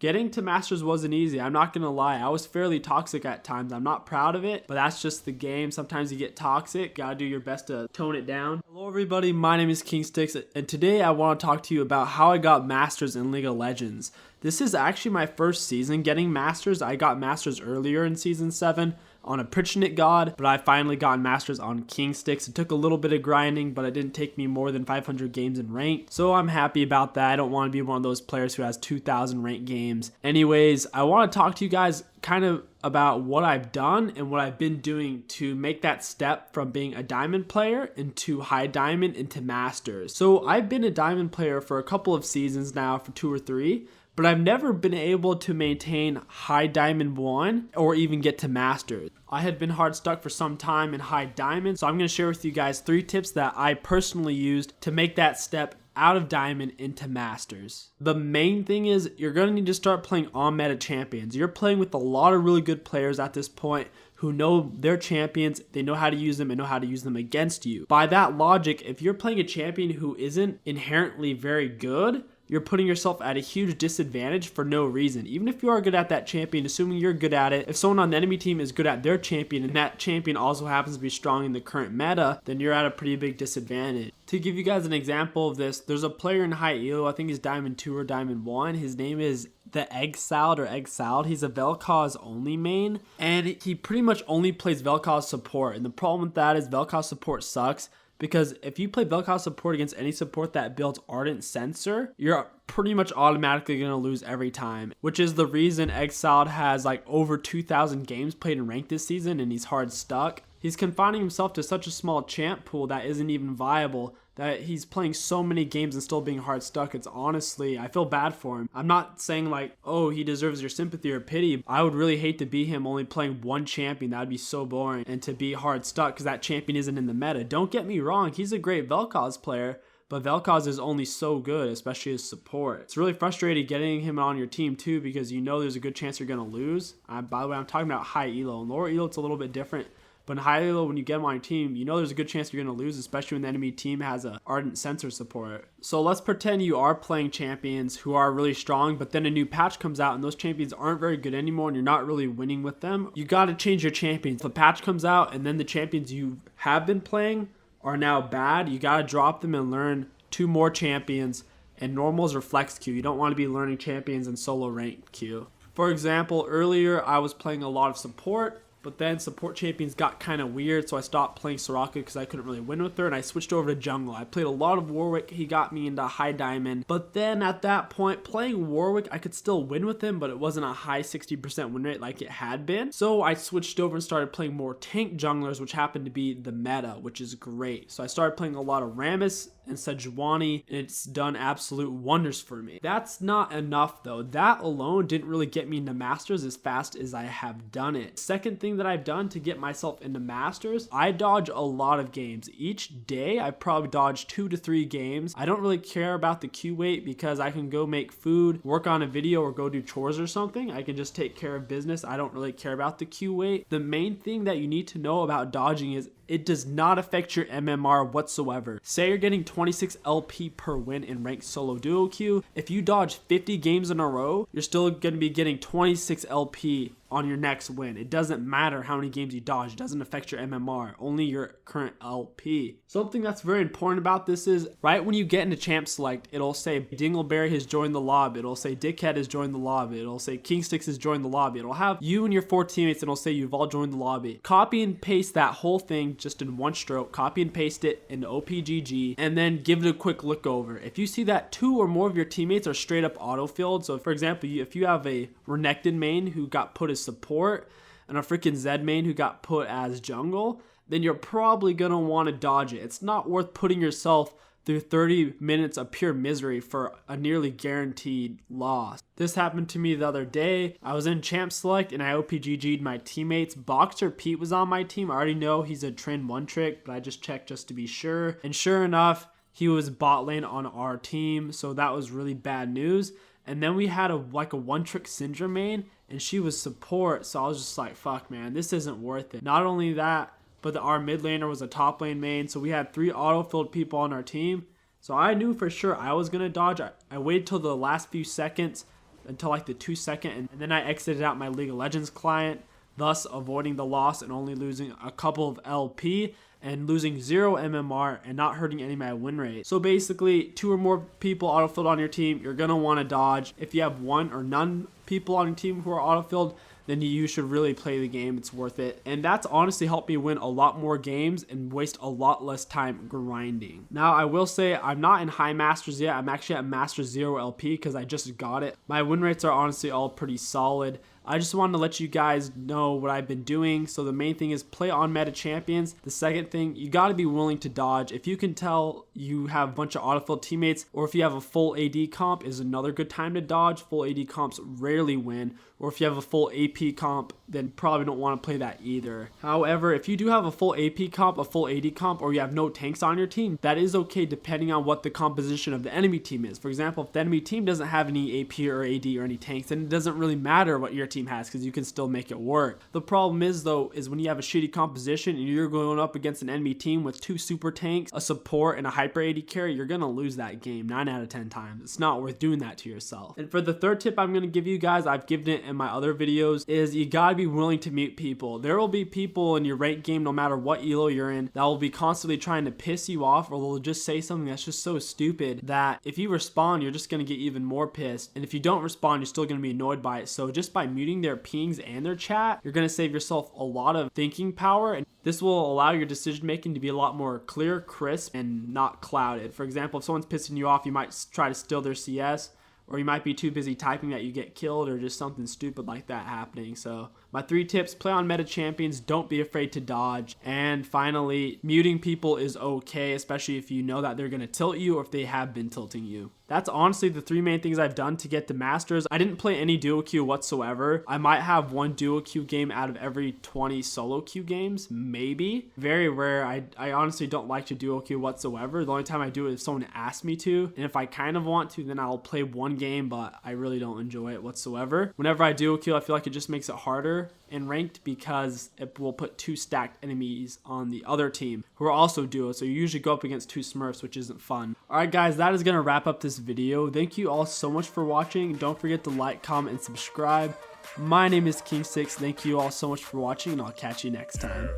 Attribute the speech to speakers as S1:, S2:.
S1: Getting to Masters wasn't easy. I'm not going to lie. I was fairly toxic at times. I'm not proud of it, but that's just the game. Sometimes you get toxic. Gotta do your best to tone it down. Hello everybody, my name is KingStix, and today I want to talk to you about how I got Masters in League of Legends. This is actually my first season getting Masters. I got Masters earlier in Season 7 on a Prichinate God, but I finally got Masters on KingStix. It took a little bit of grinding, but it didn't take me more than 500 games in ranked, so I'm happy about that. I don't want to be one of those players who has 2,000 ranked games. Anyways, I want to talk to you guys kind of about what I've done and what I've been doing to make that step from being a diamond player into high diamond into Masters. So I've been a diamond player for a couple of seasons now, for 2 or 3, but I've never been able to maintain high diamond 1 or even get to Masters. I had been hard stuck for some time in high diamond, so I'm going to share with you guys 3 tips that I personally used to make that step out of diamond into Masters. The main thing is you're going to need to start playing on meta champions. You're playing with a lot of really good players at this point who know their champions, they know how to use them and know how to use them against you. By that logic, if you're playing a champion who isn't inherently very good, you're putting yourself at a huge disadvantage for no reason. Even if you are good at that champion, assuming you're good at it, if someone on the enemy team is good at their champion and that champion also happens to be strong in the current meta, then you're at a pretty big disadvantage. To give you guys an example of this, there's a player in high elo, I think he's Diamond 2 or Diamond 1. His name is the Egg Salad or Egg Salad. He's a Vel'Koz only main, and he pretty much only plays Vel'Koz support. And the problem with that is Vel'Koz support sucks, because if you play Vel'Koz support against any support that builds Ardent Sensor, you're pretty much automatically going to lose every time, which is the reason Egg Salad has like over 2,000 games played in ranked this season and he's hard stuck. He's confining himself to such a small champ pool that isn't even viable, that he's playing so many games and still being hard stuck. It's honestly, I feel bad for him. I'm not saying like, oh, he deserves your sympathy or pity. I would really hate to be him only playing one champion. That would be so boring, and to be hard stuck because that champion isn't in the meta. Don't get me wrong, he's a great Vel'Koz player, but Vel'Koz is only so good, especially his support. It's really frustrating getting him on your team too, because you know there's a good chance you're going to lose. By the way, I'm talking about high elo. In lower elo, it's a little bit different. But in high elo, when you get him on your team, you know there's a good chance you're going to lose, especially when the enemy team has a Ardent Sensor support. So let's pretend you are playing champions who are really strong, but then a new patch comes out and those champions aren't very good anymore and you're not really winning with them. You got to change your champions. If the patch comes out and then the champions you have been playing are now bad, you got to drop them and learn 2 more champions in normals or flex queue. You don't want to be learning champions in solo ranked queue. For example, earlier I was playing a lot of support, but then support champions got kind of weird, so I stopped playing Soraka because I couldn't really win with her, and I switched over to jungle. I played a lot of Warwick. He got me into high diamond, but then at that point, playing Warwick, I could still win with him, but it wasn't a high 60% win rate like it had been. So I switched over and started playing more tank junglers, which happened to be the meta, which is great. So I started playing a lot of Rammus and Sejuani, and it's done absolute wonders for me. That's not enough though. That alone didn't really get me into Masters as fast as I have done it. Second thing that I've done to get myself into Masters, I dodge a lot of games. Each day I probably dodge 2 to 3 games. I don't really care about the queue wait because I can go make food, work on a video, or go do chores or something. I can just take care of business. I don't really care about the queue wait. The main thing that you need to know about dodging is it does not affect your MMR whatsoever. Say you're getting 26 LP per win in ranked solo duo queue. If you dodge 50 games in a row, you're still going to be getting 26 LP on your next win. It doesn't matter how many games you dodge. It doesn't affect your MMR, only your current LP. Something that's very important about this is right when you get into champ select, it'll say Dingleberry has joined the lobby. It'll say Dickhead has joined the lobby. It'll say KingStix has joined the lobby. It'll have you and your 4 teammates, and it'll say you've all joined the lobby. Copy and paste that whole thing just in one stroke. Copy and paste it into OPGG and then give it a quick look over. If you see that 2 or more of your teammates are straight up auto-filled, so for example, if you have a Renekton main who got put as support and a freaking Zed main who got put as jungle, then you're probably going to want to dodge it. It's not worth putting yourself through 30 minutes of pure misery for a nearly guaranteed loss. This happened to me the other day. I was in champ select and I OPGG'd my teammates. Boxer Pete was on my team. I already know he's a trend 1 trick, but I just checked just to be sure. And sure enough, he was bot lane on our team, so that was really bad news. And then we had a 1-trick Syndra main, and she was support, so I was just like, fuck man, this isn't worth it. Not only that, but our mid laner was a top lane main, so we had 3 auto-filled people on our team. So I knew for sure I was going to dodge. I waited till the last few seconds until like the 2-second, and then I exited out my League of Legends client, thus avoiding the loss and only losing a couple of LP and losing 0 MMR and not hurting any of my win rate. So basically, 2 or more people autofilled on your team, you're going to want to dodge. If you have 1 or none people on your team who are autofilled, then you should really play the game. It's worth it. And that's honestly helped me win a lot more games and waste a lot less time grinding. Now, I will say I'm not in high masters yet. I'm actually at master 0 LP because I just got it. My win rates are honestly all pretty solid. I just wanted to let you guys know what I've been doing. So the main thing is play on meta champions. The second thing, you got to be willing to dodge. If you can tell you have a bunch of autofill teammates, or if you have a full AD comp is another good time to dodge. Full AD comps rarely win. Or if you have a full AP comp, then probably don't want to play that either. However, if you do have a full AP comp, a full AD comp, or you have no tanks on your team, that is okay depending on what the composition of the enemy team is. For example, if the enemy team doesn't have any AP or AD or any tanks, then it doesn't really matter what your team has because you can still make it work. The problem is though, is when you have a shitty composition and you're going up against an enemy team with 2 super tanks, a support, and a hyper AD carry, you're going to lose that game 9 out of 10 times. It's not worth doing that to yourself. And for the third tip I'm going to give you guys, I've given it in my other videos, is you gotta be willing to mute people. There will be people in your ranked game, no matter what elo you're in, that will be constantly trying to piss you off, or they'll just say something that's just so stupid that if you respond, you're just gonna get even more pissed. And if you don't respond, you're still gonna be annoyed by it. So just by muting their pings and their chat, you're gonna save yourself a lot of thinking power, and this will allow your decision making to be a lot more clear, crisp, and not clouded. For example, if someone's pissing you off, you might try to steal their CS, or you might be too busy typing that you get killed, or just something stupid like that happening. So my 3 tips: play on meta champions, don't be afraid to dodge, and finally, muting people is okay, especially if you know that they're going to tilt you or if they have been tilting you. That's honestly the 3 main things I've done to get to masters. I didn't play any duo queue whatsoever. I might have 1 duo queue game out of every 20 solo queue games, maybe. Very rare. I honestly don't like to duo queue whatsoever. The only time I do it is if someone asks me to, and if I kind of want to, then I'll play 1 game, but I really don't enjoy it whatsoever. Whenever I duo queue, I feel like it just makes it harder in ranked because it will put 2 stacked enemies on the other team who are also duo, so you usually go up against 2 smurfs, which isn't fun. Alright guys, that is going to wrap up this video. Thank you all so much for watching. Don't forget to like, comment, and subscribe. My name is KingStix. Thank you all so much for watching, and I'll catch you next time.